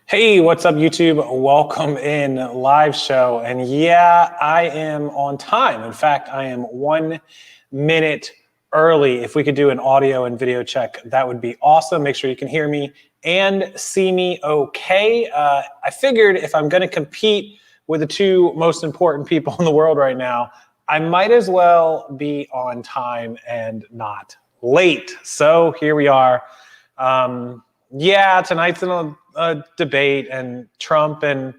Hey, what's up, YouTube? Welcome in live show. And yeah, I am on time. In fact, I am 1 minute early. If we could do an audio and video check, that would be awesome. Make sure you can hear me and see me okay. I figured if I'm going to compete with the two most important people in the world right now, I might as well be on time and not late. So here we are. Yeah, tonight's in a debate, and Trump and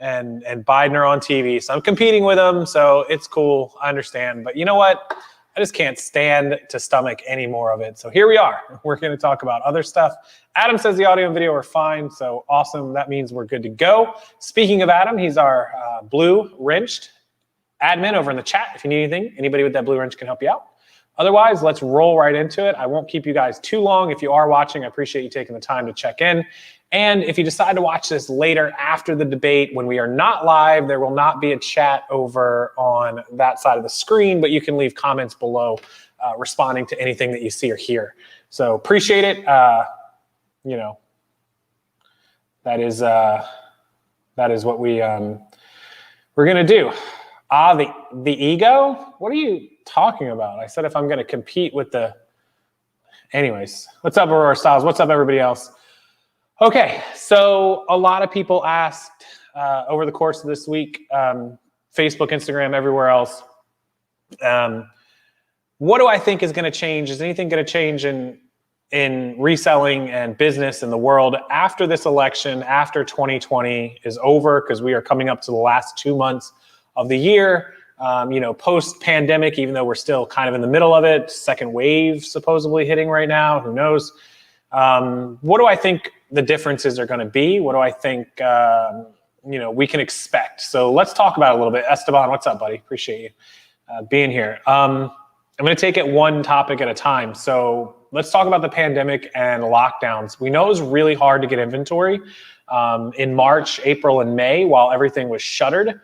Biden are on TV, so I'm competing with them. So it's cool, I understand. But you know what? I just can't stand to stomach any more of it. So here we are. We're going to talk about other stuff. Adam says the audio and video are fine, so awesome. That means we're good to go. Speaking of Adam, he's our blue wrenched admin over in the chat. If you need anything, anybody with that blue wrench can help you out. Otherwise, let's roll right into it. I won't keep you guys too long. If you are watching, I appreciate you taking the time to check in. And if you decide to watch this later after the debate, when we are not live, there will not be a chat over on that side of the screen, but you can leave comments below responding to anything that you see or hear. So appreciate it. You know, that is what we're gonna do. The ego? What are you talking about? I said if I'm going to compete with the... Anyways, what's up, Aurora Styles? What's up, everybody else? Okay, so a lot of people asked over the course of this week, Facebook, Instagram, everywhere else, what do I think is going to change? Is anything going to change in reselling and business in the world after this election, after 2020 is over? Because we are coming up to the last 2 months of the year, you know, post-pandemic, even though we're still kind of in the middle of it, second wave supposedly hitting right now, who knows? What do I think the differences are going to be? What do I think, you know, we can expect? So let's talk about it a little bit. Esteban, what's up, buddy? Appreciate you being here. I'm going to take it one topic at a time. So let's talk about the pandemic and lockdowns. We know it was really hard to get inventory in March, April, and May while everything was shuttered.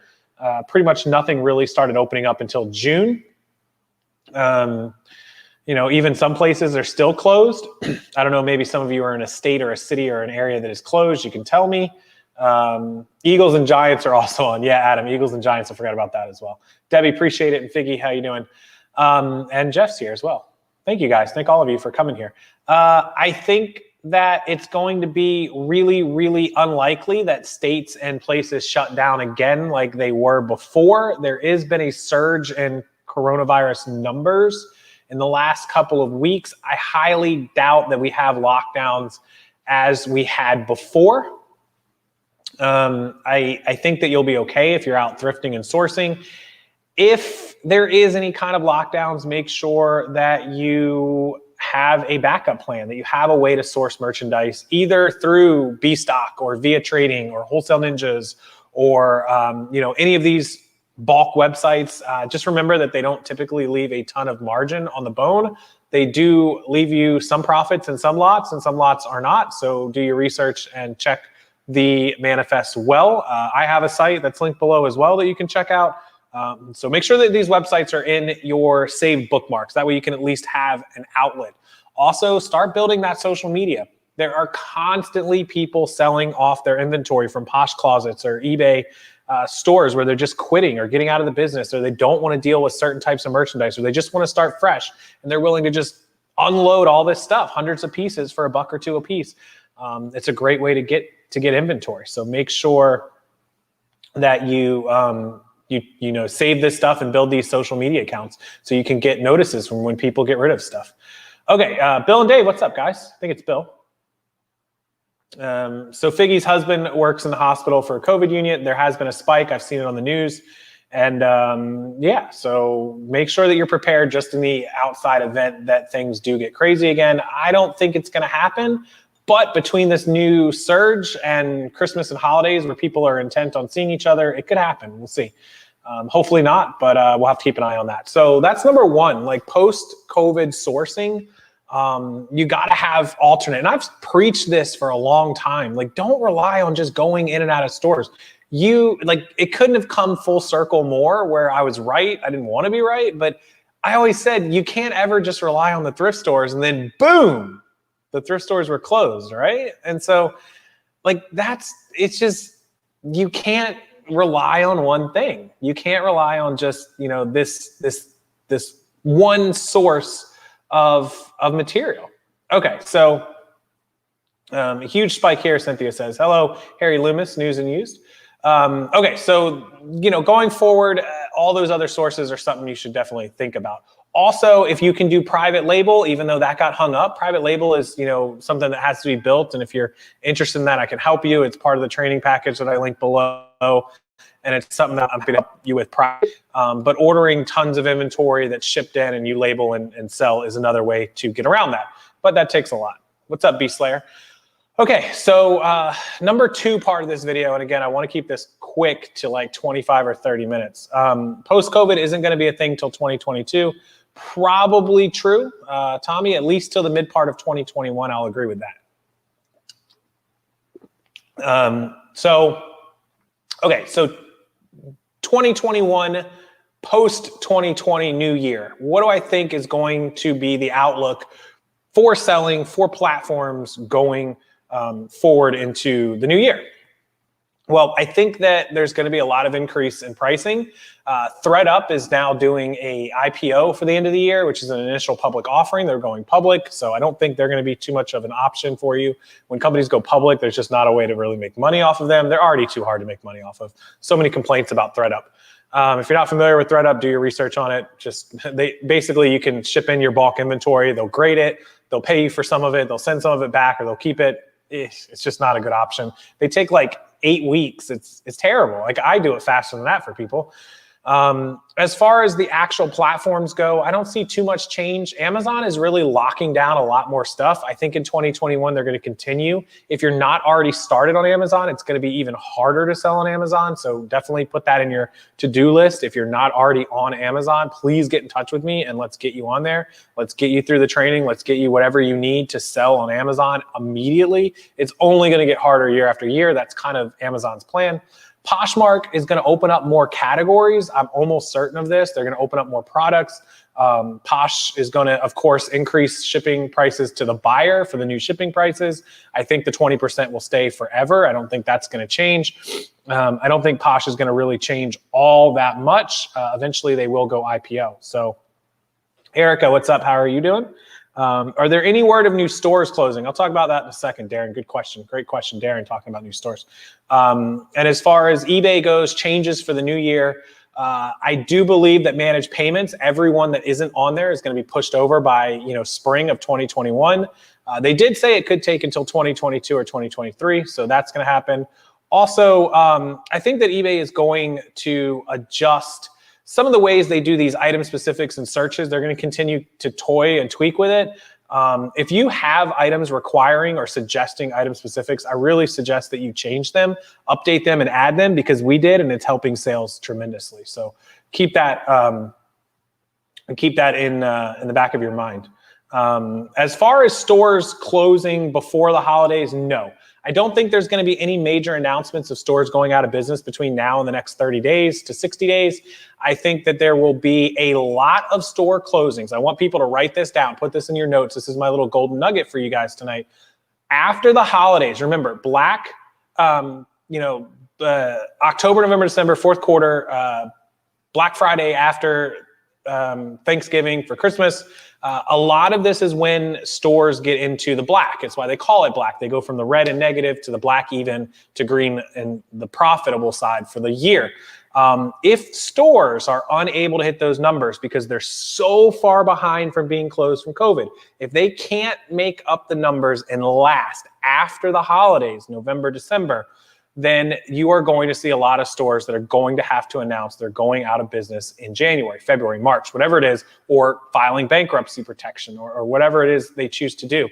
Pretty much nothing really started opening up until June. You know, even some places are still closed. I don't know, maybe some of you are in a state or a city or an area that is closed. You can tell me. Eagles and Giants are also on. Yeah, Adam, Eagles and Giants, I forgot about that as well. Debbie, appreciate it. And Figgy, how you doing? And Jeff's here as well. Thank you, guys. Thank all of you for coming here. I think that it's going to be really, really unlikely that states and places shut down again like they were before. There has been a surge in coronavirus numbers in the last couple of weeks. I highly doubt that we have lockdowns as we had before. I think that you'll be okay if you're out thrifting and sourcing. If there is any kind of lockdowns, make sure that you have a backup plan, that you have a way to source merchandise either through B-Stock or via trading or Wholesale Ninjas or you know, any of these bulk websites. Just remember that they don't typically leave a ton of margin on the bone. They do leave you some profits in some lots, and some lots are not. So do your research and check the manifest well. I have a site that's linked below as well that you can check out. So make sure that these websites are in your saved bookmarks. That way you can at least have an outlet. Also, start building that social media. There are constantly people selling off their inventory from Posh Closets or eBay stores where they're just quitting or getting out of the business, or they don't want to deal with certain types of merchandise, or they just want to start fresh and they're willing to just unload all this stuff, hundreds of pieces for $1 or $2 a piece. It's a great way to get inventory. So make sure that you know, save this stuff and build these social media accounts so you can get notices from when people get rid of stuff. Okay, Bill and Dave, what's up, guys? I think it's Bill. So Figgy's husband works in the hospital for a COVID unit. There has been a spike. I've seen it on the news. And yeah, so make sure that you're prepared just in the outside event that things do get crazy again. I don't think it's going to happen. But between this new surge and Christmas and holidays where people are intent on seeing each other, it could happen. We'll see. Hopefully not, but we'll have to keep an eye on that. So that's number one, like post-COVID sourcing. You got to have alternate. And I've preached this for a long time. Like, don't rely on just going in and out of stores. It couldn't have come full circle more where I was right. I didn't want to be right, but I always said you can't ever just rely on the thrift stores and then boom, the thrift stores were closed, right? And so like it's just, you can't rely on one thing. You can't rely on just, you know, this one source of material. Okay, so a huge spike here, Cynthia says. Hello, Harry Loomis, News and Used. Okay, so, you know, going forward, all those other sources are something you should definitely think about. Also, if you can do private label, even though that got hung up, private label is, you know, something that has to be built. And if you're interested in that, I can help you. It's part of the training package that I link below. And it's something that I'm going to help you with. But ordering tons of inventory that's shipped in and you label and sell is another way to get around that. But that takes a lot. What's up, B Slayer? Okay, so number 2 part of this video, and again, I want to keep this quick to like 25 or 30 minutes. Post-COVID isn't going to be a thing till 2022. Probably true, Tommy, at least till the mid part of 2021, I'll agree with that. Okay, so 2021, post-2020 new year. What do I think is going to be the outlook for selling, for platforms going forward into the new year? Well, I think that there's going to be a lot of increase in pricing. ThreadUp is now doing a IPO for the end of the year, which is an initial public offering. They're going public, so I don't think they're going to be too much of an option for you. When companies go public, there's just not a way to really make money off of them. They're already too hard to make money off of. So many complaints about ThreadUp. If you're not familiar with ThreadUp, do your research on it. Basically, you can ship in your bulk inventory. They'll grade it. They'll pay you for some of it. They'll send some of it back, or they'll keep it. It's just not a good option. They take like 8 weeks. It's terrible. Like, I do it faster than that for people. As far as the actual platforms go, I don't see too much change. Amazon is really locking down a lot more stuff. I think in 2021, they're going to continue. If you're not already started on Amazon, it's going to be even harder to sell on Amazon. So definitely put that in your to-do list. If you're not already on Amazon, please get in touch with me and let's get you on there. Let's get you through the training. Let's get you whatever you need to sell on Amazon immediately. It's only going to get harder year after year. That's kind of Amazon's plan. Poshmark is going to open up more categories. I'm almost certain of this. They're going to open up more products. Posh is going to, of course, increase shipping prices to the buyer for the new shipping prices. I think the 20% will stay forever. I don't think that's going to change. I don't think Posh is going to really change all that much. Eventually, they will go IPO. So, Erica, what's up? How are you doing? Are there any word of new stores closing? I'll talk about that in a second, Darren. Good question. Great question, Darren, talking about new stores. And as far as eBay goes, changes for the new year, I do believe that managed payments, everyone that isn't on there is going to be pushed over by, spring of 2021. They did say it could take until 2022 or 2023, so that's going to happen. Also, I think that eBay is going to adjust some of the ways they do these item specifics and searches. They're going to continue to toy and tweak with it. If you have items requiring or suggesting item specifics, I really suggest that you change them, update them, and add them, because we did, and it's helping sales tremendously. So keep that in the back of your mind. As far as stores closing before the holidays, no. I don't think there's going to be any major announcements of stores going out of business between now and the next 30 days to 60 days. I think that there will be a lot of store closings. I want people to write this down, put this in your notes. This is my little golden nugget for you guys tonight. After the holidays, remember, October, November, December, fourth quarter, Black Friday after Thanksgiving for Christmas. A lot of this is when stores get into the black. It's why they call it black. They go from the red and negative to the black even to green and the profitable side for the year. If stores are unable to hit those numbers because they're so far behind from being closed from COVID, if they can't make up the numbers and last after the holidays, November, December, then you are going to see a lot of stores that are going to have to announce they're going out of business in January, February, March, whatever it is, or filing bankruptcy protection or whatever it is they choose to do.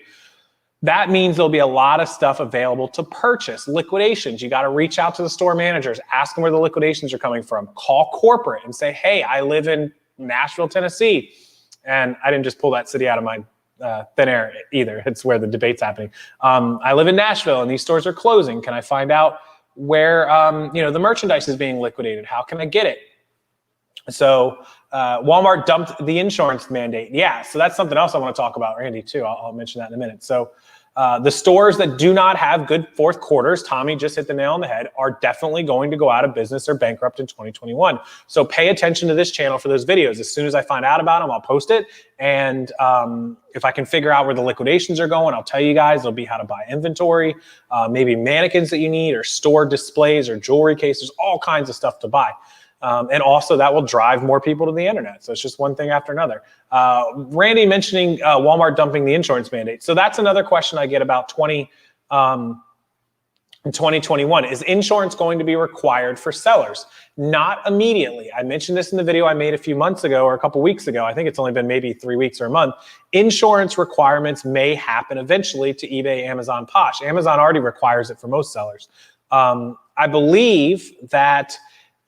That means there'll be a lot of stuff available to purchase. Liquidations, you got to reach out to the store managers, ask them where the liquidations are coming from, call corporate and say, hey, I live in Nashville, Tennessee. And I didn't just pull that city out of my thin air either. It's where the debate's happening. I live in Nashville and these stores are closing. Can I find out where the merchandise is being liquidated? How can I get it? So Walmart dumped the insurance mandate. Yeah, so that's something else I want to talk about, Randy, too. I'll mention that in a minute. So The stores that do not have good fourth quarters, Tommy just hit the nail on the head, are definitely going to go out of business or bankrupt in 2021. So pay attention to this channel for those videos. As soon as I find out about them, I'll post it. And if I can figure out where the liquidations are going, I'll tell you guys. It'll be how to buy inventory, maybe mannequins that you need, or store displays or jewelry cases, all kinds of stuff to buy. And also that will drive more people to the internet. So it's just one thing after another. Randy mentioning Walmart dumping the insurance mandate. So that's another question I get about in 2021. Is insurance going to be required for sellers? Not immediately. I mentioned this in the video I made a few months ago or a couple weeks ago. I think it's only been maybe 3 weeks or a month. Insurance requirements may happen eventually to eBay, Amazon, Posh. Amazon already requires it for most sellers. I believe that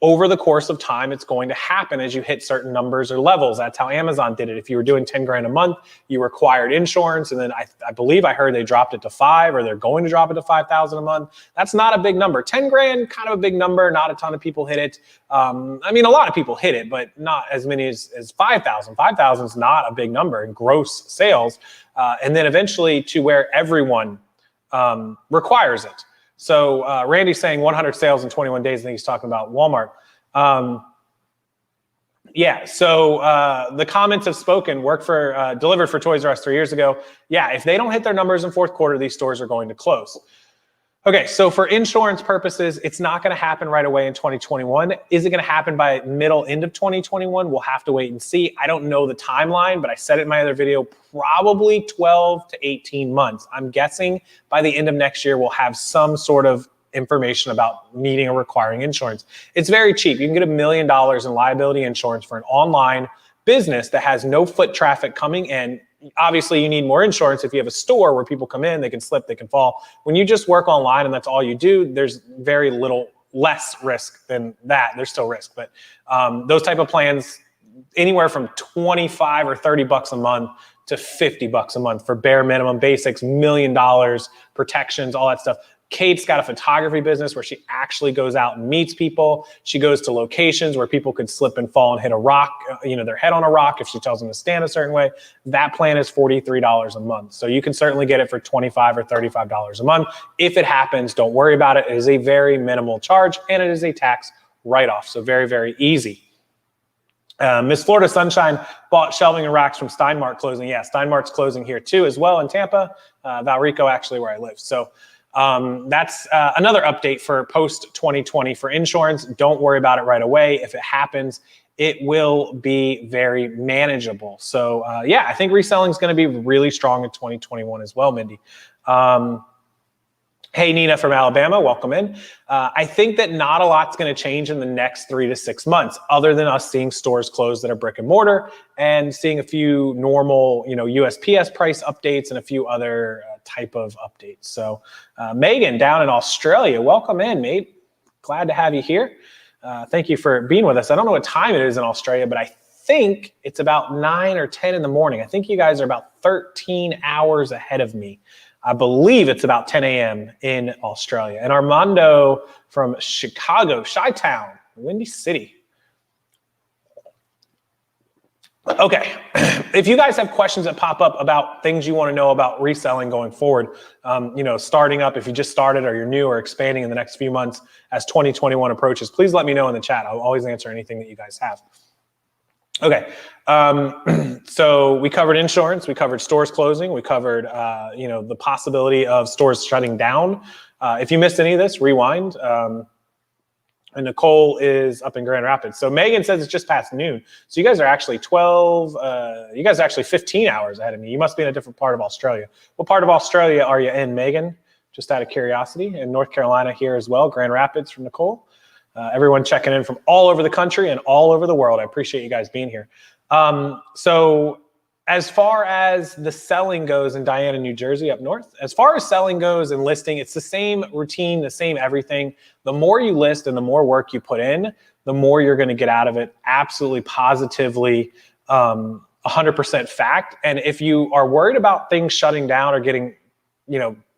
over the course of time, it's going to happen as you hit certain numbers or levels. That's how Amazon did it. If you were doing 10 grand a month, you required insurance. And then I believe I heard they dropped it to 5, or they're going to drop it to 5,000 a month. That's not a big number. 10 grand, kind of a big number. Not a ton of people hit it. I mean, a lot of people hit it, but not as many as 5,000. 5,000 is not a big number in gross sales. And then eventually to where everyone requires it. So Randy's saying 100 sales in 21 days. I think he's talking about Walmart. Yeah, so the comments have spoken. Delivered for Toys R Us 3 years ago. Yeah, if they don't hit their numbers in fourth quarter, these stores are going to close. Okay, so for insurance purposes, it's not going to happen right away in 2021. Is it going to happen by end of 2021? We'll have to wait and see. I don't know the timeline, but I said it in my other video, probably 12 to 18 months. I'm guessing by the end of next year, we'll have some sort of information about needing or requiring insurance. It's very cheap. You can get $1 million in liability insurance for an online business that has no foot traffic coming in. Obviously, you need more insurance if you have a store where people come in, they can slip, they can fall. When you just work online and that's all you do, there's very little less risk than that. There's still risk, but those type of plans, anywhere from 25 or 30 bucks a month to 50 bucks a month for bare minimum basics, $1 million, protections, all that stuff. Kate's got a photography business where she actually goes out and meets people. She goes to locations where people could slip and fall and hit a rock, their head on a rock if she tells them to stand a certain way. That plan is $43 a month. So you can certainly get it for $25 or $35 a month. If it happens, don't worry about it. It is a very minimal charge and it is a tax write-off. So very, very easy. Miss Florida Sunshine bought shelving and racks from Steinmart closing. Yeah, Steinmart's closing here too as well in Tampa, Valrico, actually where I live. So that's another update for post 2020 for insurance. Don't worry about it right away. If it happens, it will be very manageable. So yeah, I think reselling is going to be really strong in 2021 as well, Mindy. Hey, Nina from Alabama, welcome in. I think that not a lot's going to change in the next 3 to 6 months, other than us seeing stores close that are brick and mortar and seeing a few normal, USPS price updates and a few other type of updates. So Megan down in Australia, welcome in, mate. Glad to have you here. Thank you for being with us. I don't know what time it is in Australia, but I think it's about 9 or 10 in the morning. I think you guys are about 13 hours ahead of me. I believe it's about 10 a.m. in Australia. And Armando from Chicago, Chi-Town, Windy City. Okay, if you guys have questions that pop up about things you want to know about reselling going forward, starting up, if you just started or you're new or expanding in the next few months as 2021 approaches, please let me know in the chat. I'll always answer anything that you guys have. Okay, so we covered insurance, we covered stores closing, we covered, the possibility of stores shutting down. If you missed any of this, rewind. And Nicole is up in Grand Rapids. So Megan says it's just past noon. So you guys are actually 15 hours ahead of me. You must be in a different part of Australia. What part of Australia are you in, Megan? Just out of curiosity. In North Carolina here as well, Grand Rapids from Nicole. Everyone checking in from all over the country and all over the world. I appreciate you guys being here. So as far as the selling goes in Diana, New Jersey up north, as far as selling goes and listing, it's the same routine, the same everything. The more you list and the more work you put in, the more you're going to get out of it. Absolutely, positively, 100% fact. And if you are worried about things shutting down or getting,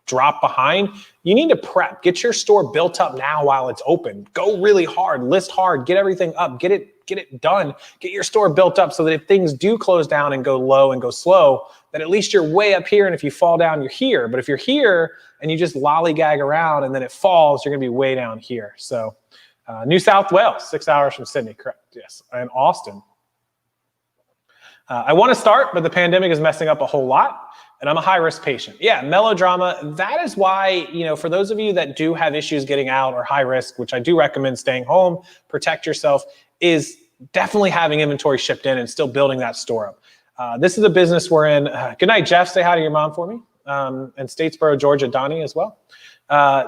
drop behind, you need to prep. Get your store built up now while it's open. Go really hard, list hard, get everything up, get it done, get your store built up so that if things do close down and go low and go slow, that at least you're way up here, and if you fall down, you're here. But if you're here and you just lollygag around and then it falls, you're gonna be way down here. So New South Wales, 6 hours from Sydney, correct, yes, and Austin. I wanna start, but the pandemic is messing up a whole lot, and I'm a high-risk patient. Yeah, melodrama, that is why, for those of you that do have issues getting out or high risk, which I do recommend staying home, protect yourself, is definitely having inventory shipped in and still building that store up. This is a business we're in. Good night, Jeff, say hi to your mom for me. And Statesboro, Georgia, Donnie as well.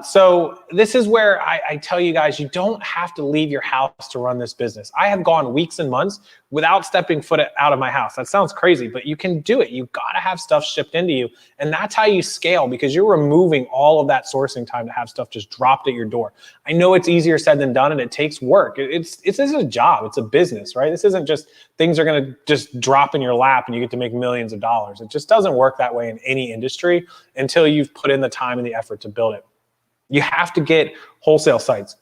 So this is where I tell you guys, you don't have to leave your house to run this business. I have gone weeks and months without stepping foot out of my house. That sounds crazy, but you can do it. You gotta have stuff shipped into you. And that's how you scale, because you're removing all of that sourcing time to have stuff just dropped at your door. I know it's easier said than done, and it takes work. It's a job, it's a business, right? This isn't just things are gonna just drop in your lap and you get to make millions of dollars. It just doesn't work that way in any industry until you've put in the time and the effort to build it. You have to get wholesale sites.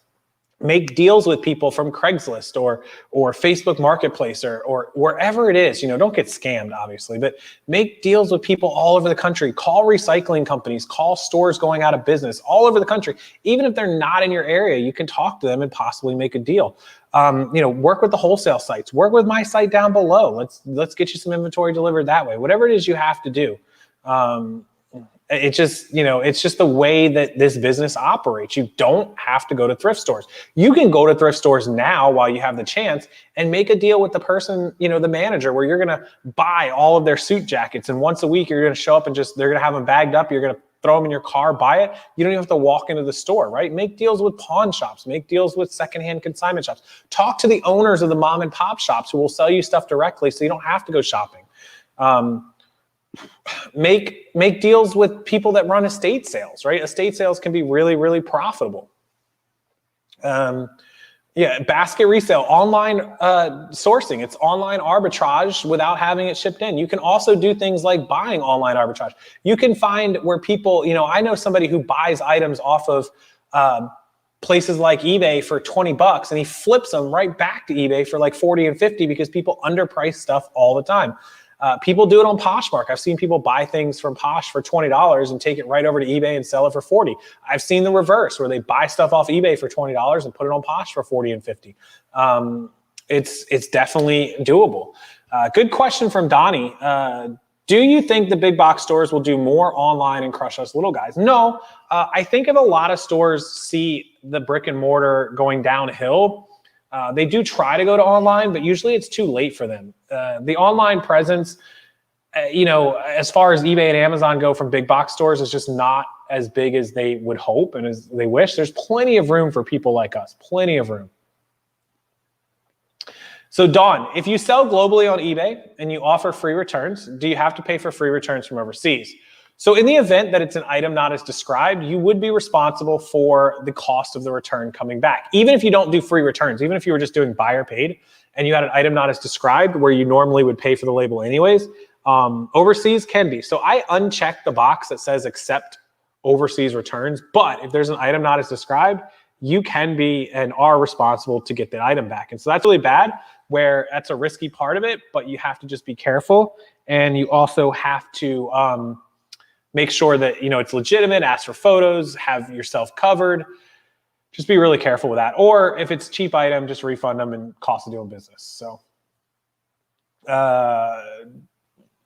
Make deals with people from Craigslist or Facebook Marketplace or wherever it is. Don't get scammed, obviously, but make deals with people all over the country. Call recycling companies, call stores going out of business all over the country. Even if they're not in your area, you can talk to them and possibly make a deal. Work with the wholesale sites. Work with my site down below. Let's get you some inventory delivered that way. Whatever it is you have to do. It's just the way that this business operates. You don't have to go to thrift stores. You can go to thrift stores now while you have the chance and make a deal with the person, the manager, where you're gonna buy all of their suit jackets, and once a week you're gonna show up and they're gonna have them bagged up. You're gonna throw them in your car, buy it. You don't even have to walk into the store, right? Make deals with pawn shops, make deals with secondhand consignment shops. Talk to the owners of the mom and pop shops who will sell you stuff directly so you don't have to go shopping. Make deals with people that run estate sales, right? Estate sales can be really, really profitable. Basket resale, online sourcing. It's online arbitrage without having it shipped in. You can also do things like buying online arbitrage. You can find where people, I know somebody who buys items off of places like eBay for 20 bucks, and he flips them right back to eBay for like 40 and 50 because people underprice stuff all the time. People do it on Poshmark. I've seen people buy things from Posh for $20 and take it right over to eBay and sell it for 40. I've seen the reverse, where they buy stuff off eBay for $20 and put it on Posh for 40 and 50. It's definitely doable. Good question from Donnie. Do you think the big box stores will do more online and crush us little guys? No, I think if a lot of stores see the brick and mortar going downhill, they do try to go to online, but usually it's too late for them. The online presence, as far as eBay and Amazon go from big box stores, is just not as big as they would hope and as they wish. There's plenty of room for people like us, plenty of room. So Dawn, if you sell globally on eBay and you offer free returns, do you have to pay for free returns from overseas? So in the event that it's an item not as described, you would be responsible for the cost of the return coming back. Even if you don't do free returns, even if you were just doing buyer paid and you had an item not as described where you normally would pay for the label anyways, overseas can be. So I unchecked the box that says accept overseas returns, but if there's an item not as described, you can be and are responsible to get the item back. And so that's really bad, where that's a risky part of it, but you have to just be careful. And you also have to, make sure that it's legitimate, ask for photos, have yourself covered. Just be really careful with that. Or if it's a cheap item, just refund them and cost of doing business. So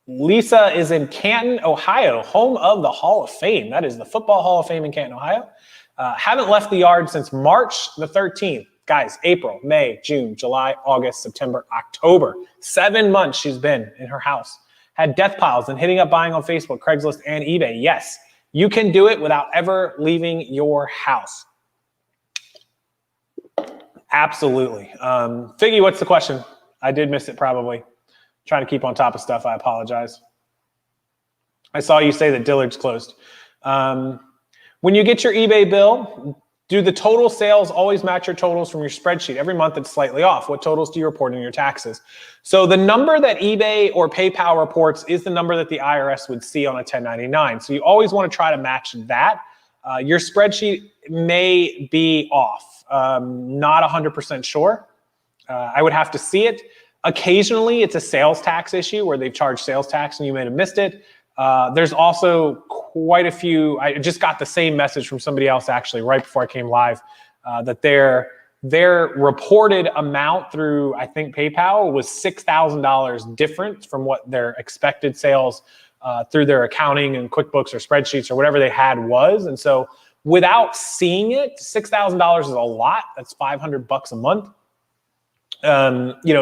Lisa is in Canton, Ohio, home of the Hall of Fame. That is the Football Hall of Fame in Canton, Ohio. Haven't left the yard since March the 13th. Guys, April, May, June, July, August, September, October. 7 months she's been in her house. Had death piles and hitting up buying on Facebook, Craigslist, and eBay. Yes, you can do it without ever leaving your house. Absolutely. Figgy, what's the question? I did miss it probably. Trying to keep on top of stuff. I apologize. I saw you say that Dillard's closed. When you get your eBay bill, do the total sales always match your totals from your spreadsheet? Every month it's slightly off. What totals do you report in your taxes? So the number that eBay or PayPal reports is the number that the IRS would see on a 1099. So you always want to try to match that. Your spreadsheet may be off. Not 100% sure. I would have to see it. Occasionally it's a sales tax issue where they've charged sales tax and you may have missed it. There's also quite a few. I just got the same message from somebody else actually right before I came live, that their reported amount through, I think, PayPal was $6,000 different from what their expected sales through their accounting and QuickBooks or spreadsheets or whatever they had was. And so without seeing it, $6,000 is a lot. That's $500 a month.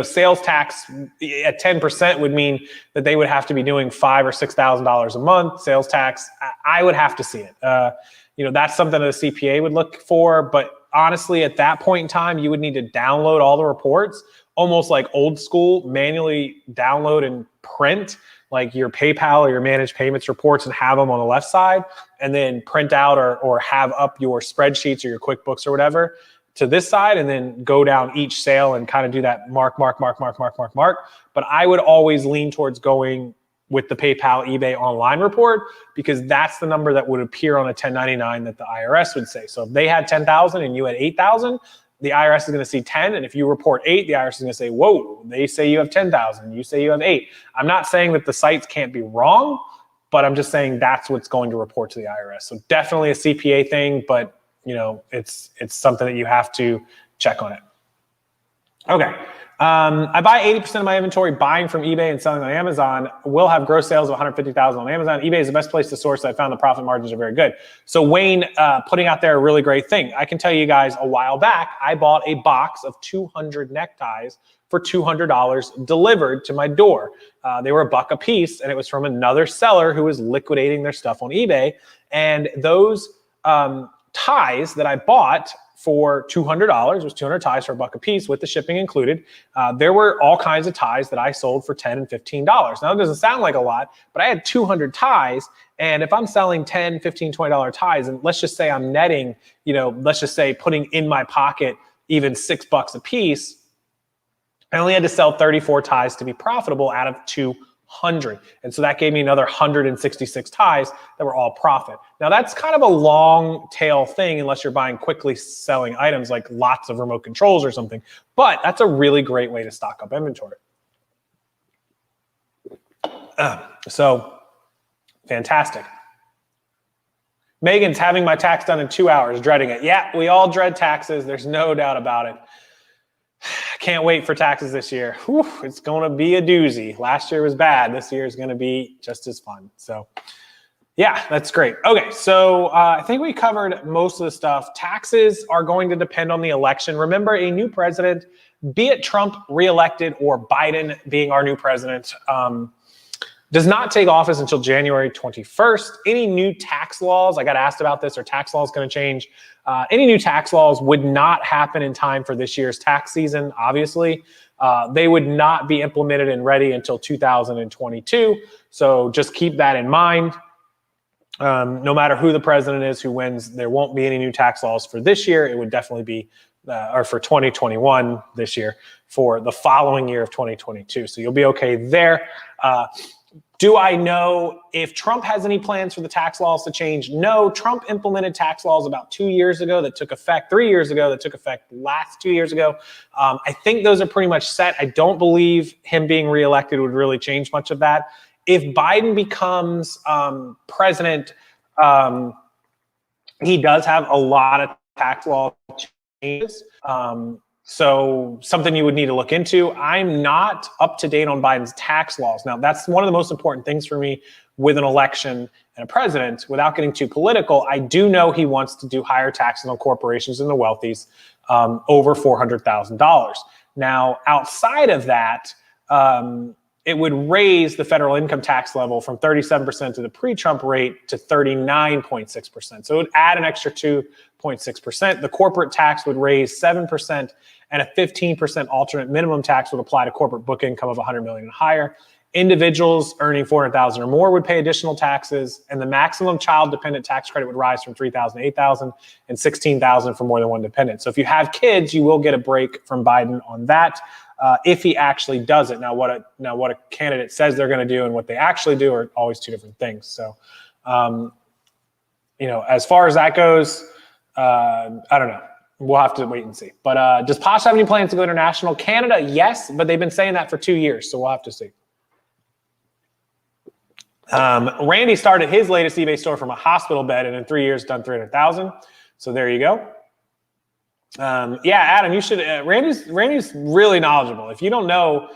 Sales tax at 10% would mean that they would have to be doing $5,000 or $6,000 a month. Sales tax, I would have to see it. That's something that a CPA would look for. But honestly, at that point in time, you would need to download all the reports, almost like old school, manually download and print like your PayPal or your managed payments reports and have them on the left side, and then print out or have up your spreadsheets or your QuickBooks or whatever to this side, and then go down each sale and kind of do that mark. But I would always lean towards going with the PayPal eBay online report, because that's the number that would appear on a 1099 that the IRS would say. So if they had 10,000 and you had 8,000, the IRS is going to see 10. And if you report 8, the IRS is going to say, whoa, they say you have 10,000. You say you have 8. I'm not saying that the sites can't be wrong, but I'm just saying that's what's going to report to the IRS. So definitely a CPA thing, but it's something that you have to check on it. Okay. I buy 80% of my inventory buying from eBay and selling on Amazon. Will have gross sales of 150,000 on Amazon. eBay is the best place to source. I found the profit margins are very good. So Wayne, putting out there a really great thing. I can tell you guys, a while back, I bought a box of 200 neckties for $200 delivered to my door. They were $1 a piece, and it was from another seller who was liquidating their stuff on eBay. And those ties that I bought for $200, it was 200 ties for $1 a piece with the shipping included. There were all kinds of ties that I sold for $10 and $15. Now, it doesn't sound like a lot, but I had 200 ties. And if I'm selling $10, $15, $20 ties, and let's just say I'm netting, let's just say putting in my pocket even $6 a piece, I only had to sell 34 ties to be profitable out of 200. And so that gave me another 166 ties that were all profit. Now that's kind of a long tail thing unless you're buying quickly selling items like lots of remote controls or something, but that's a really great way to stock up inventory. So fantastic. Megan's having my tax done in 2 hours, dreading it. Yeah, we all dread taxes. There's no doubt about it. Can't wait for taxes this year. Whew, it's going to be a doozy. Last year was bad. This year is going to be just as fun. So yeah, that's great. Okay, so I think we covered most of the stuff. Taxes are going to depend on the election. Remember, a new president, be it Trump reelected or Biden being our new president, does not take office until January 21st. Any new tax laws, I got asked about this, are tax laws going to change? Any new tax laws would not happen in time for this year's tax season, obviously. They would not be implemented and ready until 2022. So just keep that in mind. No matter who the president is, who wins, there won't be any new tax laws for this year. It would definitely be, or for 2021 this year, for the following year of 2022. So you'll be okay there. Do I know if Trump has any plans for the tax laws to change? No, Trump implemented tax laws about 2 years ago that took effect, 3 years ago that took effect last 2 years ago. I think those are pretty much set. I don't believe him being reelected would really change much of that. If Biden becomes president, he does have a lot of tax law changes. So something you would need to look into. I'm not up to date on Biden's tax laws. Now, that's one of the most important things for me with an election and a president. Without getting too political, I do know he wants to do higher taxes on corporations and the wealthies, over $400,000. Now, outside of that, it would raise the federal income tax level from 37% to the pre-Trump rate to 39.6%. So it would add an extra 2.6%. The corporate tax would raise 7%, and a 15% alternate minimum tax would apply to corporate book income of $100 million and higher. Individuals earning $400,000 or more would pay additional taxes, and the maximum child-dependent tax credit would rise from $3,000 to $8,000 and $16,000 for more than one dependent. So if you have kids, you will get a break from Biden on that. If he actually does it. Now what a candidate says they're going to do and what they actually do are always two different things. So, as far as that goes, I don't know. We'll have to wait and see. But does Posh have any plans to go international? Canada, yes, but they've been saying that for 2 years, so we'll have to see. Randy started his latest eBay store from a hospital bed and in 3 years done 300,000. So there you go. Yeah, Adam, you should, Randy's really knowledgeable. If you don't know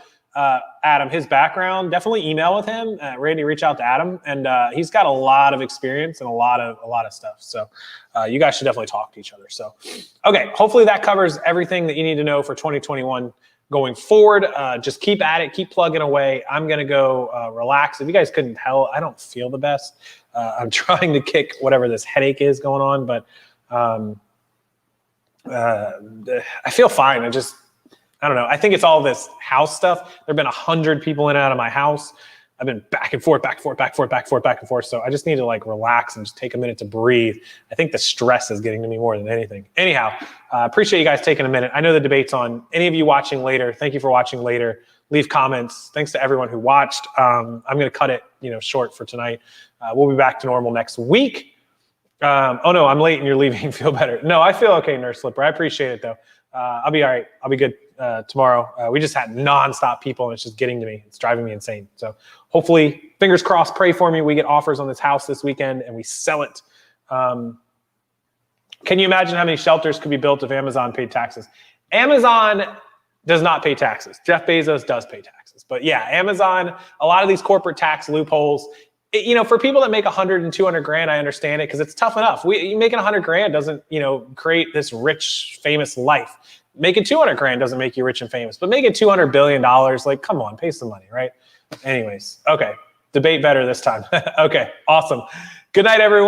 Adam, his background, definitely email with him. Randy, reach out to Adam, and he's got a lot of experience and a lot of stuff. So you guys should definitely talk to each other. So, okay, hopefully that covers everything that you need to know for 2021 going forward. Just keep at it, keep plugging away. I'm gonna go relax. If you guys couldn't tell, I don't feel the best. I'm trying to kick whatever this headache is going on, but I feel fine. I don't know. I think it's all this house stuff. There've been 100 people in and out of my house. I've been back and forth. So I just need to like relax and just take a minute to breathe. I think the stress is getting to me more than anything. Anyhow, appreciate you guys taking a minute. I know the debate's on. Any of you watching later, thank you for watching later. Leave comments. Thanks to everyone who watched. I'm going to cut it, short for tonight. We'll be back to normal next week. Oh no, I'm late and you're leaving. Feel better. No, I feel okay, Nurse Slipper. I appreciate it though. I'll be all right. I'll be good tomorrow. We just had nonstop people and it's just getting to me. It's driving me insane. So hopefully, fingers crossed, pray for me. We get offers on this house this weekend and we sell it. Can you imagine how many shelters could be built if Amazon paid taxes? Amazon does not pay taxes. Jeff Bezos does pay taxes. But yeah, Amazon, a lot of these corporate tax loopholes, for people that make 100 and 200 grand, I understand it because it's tough enough. Making 100 grand doesn't, create this rich, famous life. Making 200 grand doesn't make you rich and famous, but making $200 billion, like, come on, pay some money, right? Anyways, okay. Debate better this time. Okay, awesome. Good night, everyone.